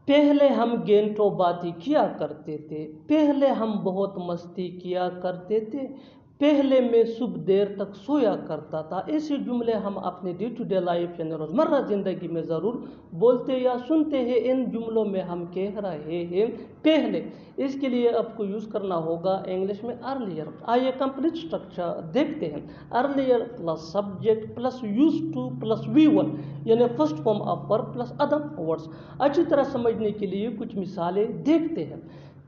पहले हम गेंटों बातें किया करते थे, पहले हम बहुत मस्ती किया करते थे, पहले मैं सुबह देर तक सोया करता था। ऐसे जुमले हम अपने डे टू डे लाइफ यानी रोज़मर्रा ज़िंदगी में ज़रूर बोलते या सुनते हैं। इन जुमलों में हम कह रहे हैं पहले। इसके लिए आपको यूज़ करना होगा इंग्लिश में अर्लियर। आइए कंप्लीट स्ट्रक्चर देखते हैं। Earlier plus subject plus used to plus वी1 यानी first form of verb plus other words. अच्छी तरह समझने के लिए कुछ मिसालें देखते हैं।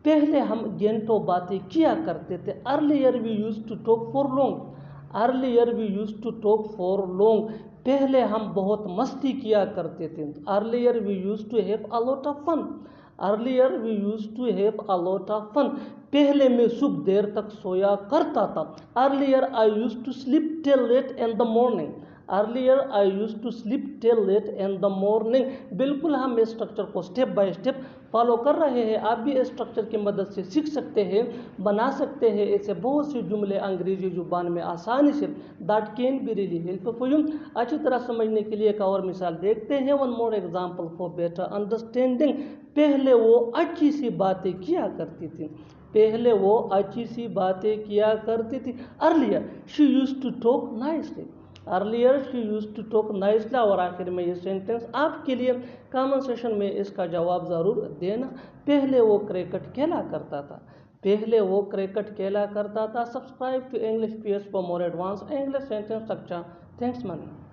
पहले हम घंटों बातें किया करते थे। Earlier we use to talk for long. Earlier we use to talk for long. पहले हम बहुत मस्ती किया करते थे। Earlier we use to have a lot of fun. Earlier we use to have a lot of fun. पहले मैं सुबह देर तक सोया करता था। Earlier I use to sleep till late in the morning. Earlier I use to sleep till late in the morning. बिल्कुल हम इस स्ट्रक्चर को स्टेप बाय स्टेप फॉलो कर रहे हैं। आप भी इस स्ट्रक्चर की मदद से सीख सकते हैं, बना सकते हैं ऐसे बहुत से जुमले अंग्रेजी जुबान में आसानी से। That can be really helpful for you. अच्छी तरह समझने के लिए एक और मिसाल देखते हैं। One more example for better understanding. पहले वो अच्छी सी बातें किया करती थी। पहले वो अच्छी सी बातें किया करती थी। Earlier she used to talk nicely. Earlier she use to talk nicely. और आखिर में ये सेंटेंस आपके लिए कमेंट सेशन में इसका जवाब ज़रूर देना। पहले वो क्रिकेट खेला करता था। पहले वो क्रिकेट खेला करता था। Subscribe to English PS for more advance English sentence structure. Thanks money.